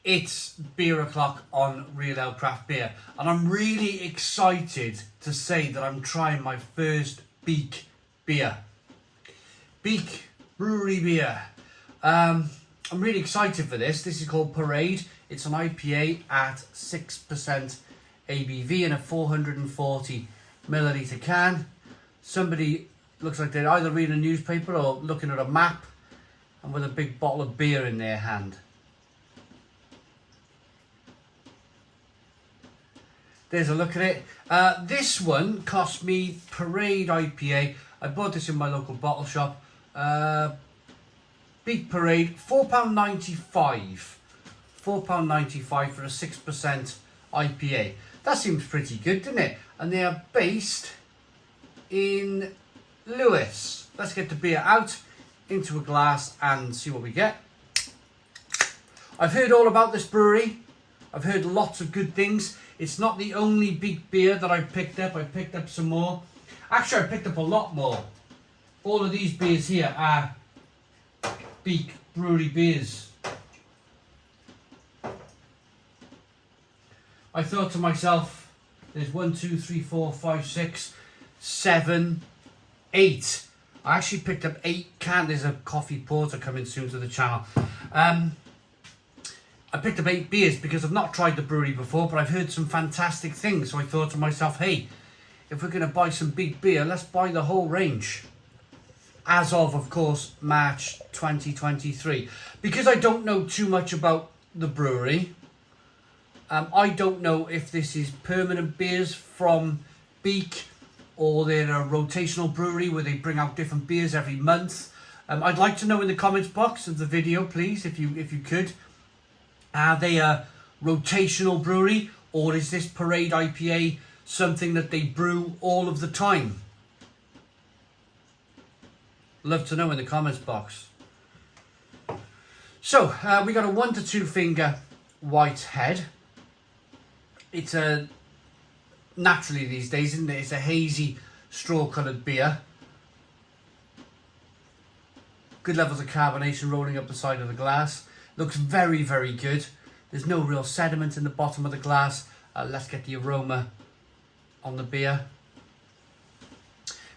It's beer o'clock on Real Ale Craft Beer, and I'm really excited to say that I'm trying my first Beak beer. Beak Brewery beer. I'm really excited for this. This is called Parade. It's an IPA at 6% ABV in a 440 milliliter can. Somebody looks like they're either reading a newspaper or looking at a map, and with a big bottle of beer in their hand. There's a look at it. This one cost me, Parade IPA. I bought this in my local bottle shop. Beak Parade, £4.95. £4.95 for a 6% IPA. That seems pretty good, doesn't it? And they are based in Lewis. Let's get the beer out into a glass and see what we get. I've heard all about this brewery. I've heard lots of good things. It's not the only Beak beer that I picked up. I picked up some more. Actually, I picked up a lot more. All of these beers here are Beak Brewery beers. I thought to myself, there's 1, 2, 3, 4, 5, 6, 7, 8. I actually picked up 8 cans. There's a coffee porter coming soon to the channel. I picked up 8 beers because I've not tried the brewery before, but I've heard some fantastic things. So I thought to myself, hey, if we're going to buy some Beak beer, let's buy the whole range. As of course, March 2023. Because I don't know too much about the brewery, I don't know if this is permanent beers from Beak or they're a rotational brewery where they bring out different beers every month. I'd like to know in the comments box of the video, please, if you could. Are they a rotational brewery, or is this Parade IPA something that they brew all of the time? Love to know in the comments box. So, we got a 1 to 2 finger white head. It's a, naturally these days, isn't it? It's a hazy straw coloured beer. Good levels of carbonation rolling up the side of the glass. Looks very, very good. There's no real sediment in the bottom of the glass. Let's get the aroma on the beer.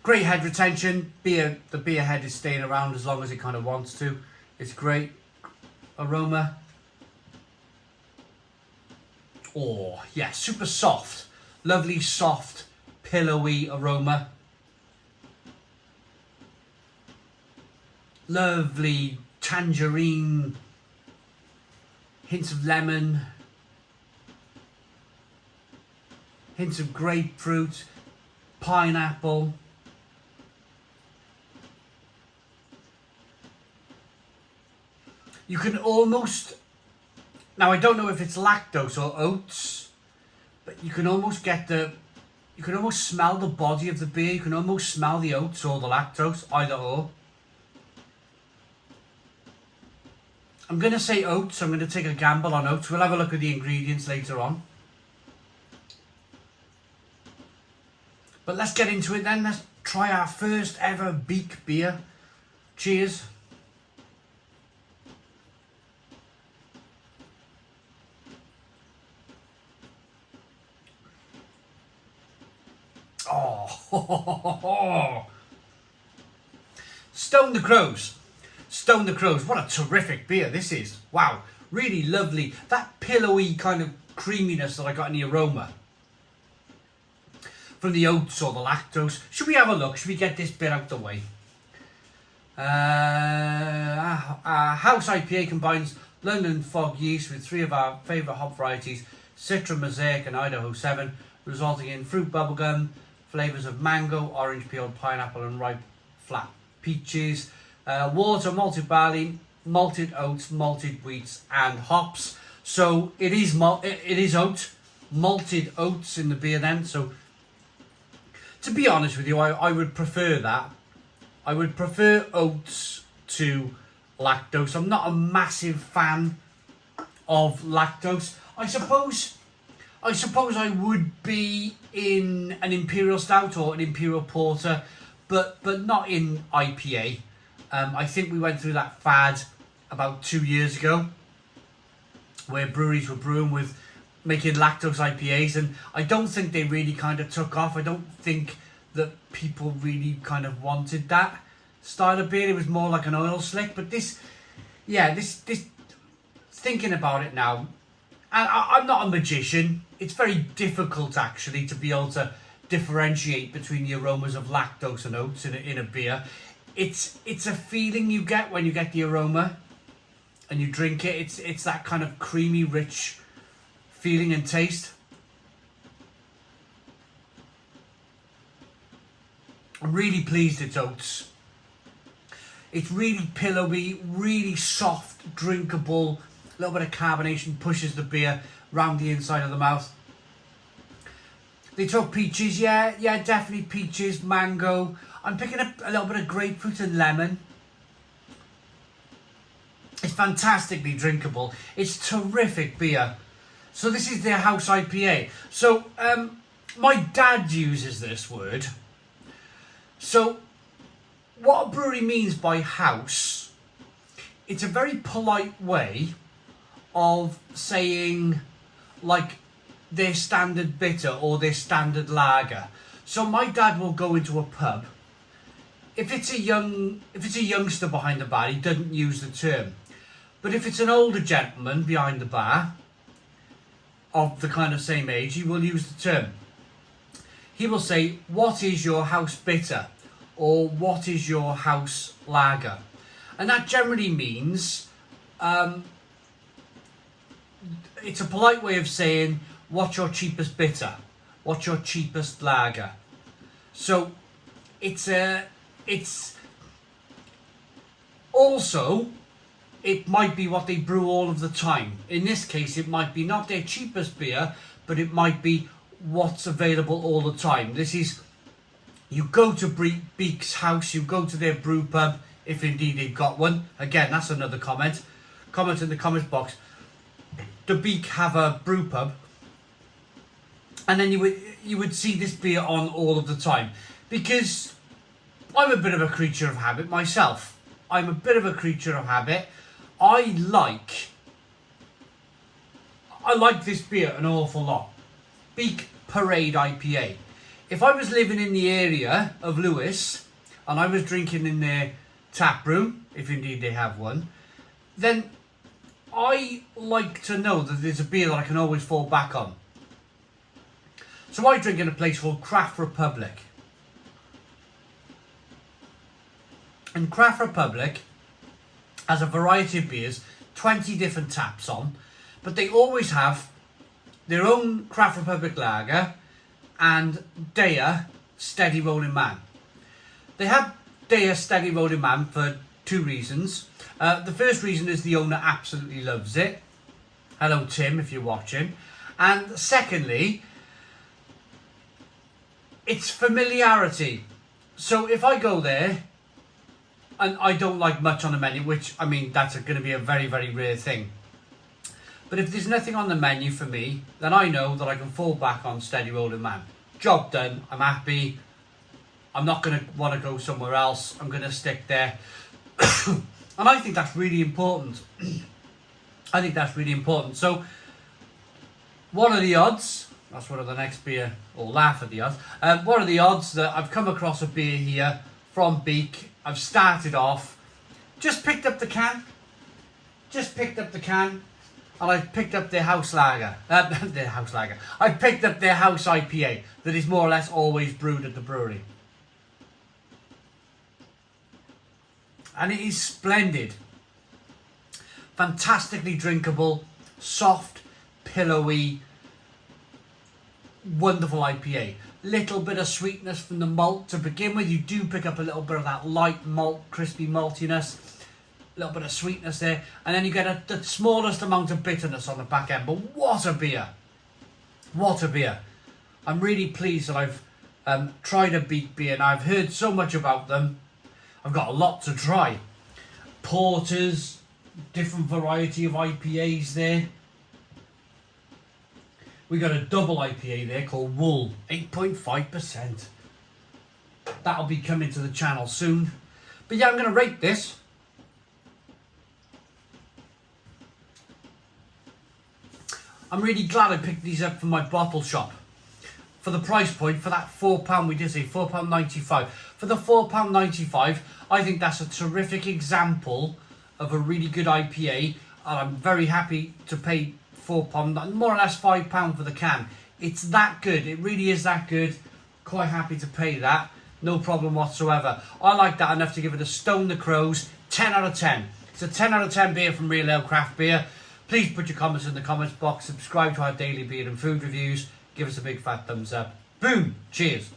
Great head retention. The beer head is staying around as long as it kind of wants to. It's great aroma. Oh, yeah, super soft. Lovely, soft, pillowy aroma. Lovely tangerine. Hints of lemon, hints of grapefruit, pineapple. You can almost, now I don't know if it's lactose or oats, but you can almost get you can almost smell the body of the beer. You can almost smell the oats or the lactose, either or. I'm going to say oats. I'm going to take a gamble on oats. We'll have a look at the ingredients later on. But let's get into it then. Let's try our first ever Beak beer. Cheers. Oh, Stone the Crows. Stone the Crows. What a terrific beer this is. Wow. Really lovely. That pillowy kind of creaminess that I got in the aroma from the oats or the lactose. Should we have a look? Should we get this bit out the way? Our house IPA combines London fog yeast with 3 of our favourite hop varieties, Citra, Mosaic and Idaho 7, resulting in fruit bubblegum, flavours of mango, orange peel, pineapple and ripe flat peaches. Water, malted barley, malted oats, malted wheats, and hops. So it is oat, malted oats in the beer then. So to be honest with you, I would prefer that. I would prefer oats to lactose. I'm not a massive fan of lactose. I suppose I would be in an Imperial Stout or an Imperial Porter, but not in IPA. I think we went through that fad about 2 years ago where breweries were brewing with making lactose IPAs, and I don't think they really kind of took off. I don't think that people really kind of wanted that style of beer. It was more like an oil slick. But this thinking about it now, and I'm not a magician. It's very difficult actually to be able to differentiate between the aromas of lactose and oats in a beer. It's a feeling you get when you get the aroma and you drink it. It's that kind of creamy, rich feeling and taste. I'm really pleased it's oats. It's really pillowy, really soft, drinkable. A little bit of carbonation pushes the beer round the inside of the mouth. They took peaches, yeah, definitely peaches, mango. I'm picking up a little bit of grapefruit and lemon. It's fantastically drinkable. It's terrific beer. So this is their house IPA. So my dad uses this word. So what a brewery means by house, it's a very polite way of saying like their standard bitter or their standard lager. So my dad will go into a pub. If it's a youngster behind the bar, he doesn't use the term. But if it's an older gentleman behind the bar of the kind of same age, he will use the term. He will say, "What is your house bitter?" or "What is your house lager?" And that generally means it's a polite way of saying, "What's your cheapest bitter? What's your cheapest lager?" So it's also, it might be what they brew all of the time. In this case, it might be not their cheapest beer, but it might be what's available all the time. This is, you go to Beak's house, you go to their brew pub, if indeed they've got one. Again, that's another comment. Comment in the comments box. Do Beak have a brew pub? And then you would see this beer on all of the time. Because I'm a bit of a creature of habit myself. I like this beer an awful lot. Beak Parade IPA. If I was living in the area of Lewis and I was drinking in their tap room, if indeed they have one, then I like to know that there's a beer that I can always fall back on. So I drink in a place called Craft Republic. And Craft Republic has a variety of beers, 20 different taps on, but they always have their own Craft Republic lager and Daya Steady Rolling Man. They have Daya Steady Rolling Man for two reasons. The first reason is the owner absolutely loves it. Hello Tim, if you're watching. And secondly, it's familiarity. So if I go there and I don't like much on the menu, which, I mean, that's going to be a very, very rare thing. But if there's nothing on the menu for me, then I know that I can fall back on Steady Rolling Man. Job done. I'm happy. I'm not going to want to go somewhere else. I'm going to stick there. And I think that's really important. So, what are the odds? That's one of the next beer, or laugh at the odds. What are the odds that I've come across a beer here from Beak? I've started off, just picked up the can, and I've picked up their house lager. I've picked up their house IPA that is more or less always brewed at the brewery. And it is splendid. Fantastically drinkable, soft, pillowy, wonderful IPA. Little bit of sweetness from the malt to begin with. You do pick up a little bit of that light malt, crispy maltiness. A little bit of sweetness there. And then you get the smallest amount of bitterness on the back end. But what a beer. What a beer. I'm really pleased that I've tried a Beak beer. And I've heard so much about them. I've got a lot to try. Porters, different variety of IPAs there. We got a double IPA there called Wool, 8.5%. That'll be coming to the channel soon. But yeah, I'm going to rate this. I'm really glad I picked these up from my bottle shop. For the price point, for that £4, we did say £4.95. For the £4.95, I think that's a terrific example of a really good IPA. And I'm very happy to pay £4, more or less £5 for the can. It's that good. It really is that good. Quite happy to pay that. No problem whatsoever. I like that enough to give it a Stone the Crows 10 out of 10. It's a 10 out of 10 beer from Real Ale Craft Beer. Please put your comments in the comments box. Subscribe to our daily beer and food reviews. Give us a big fat thumbs up. Boom. Cheers.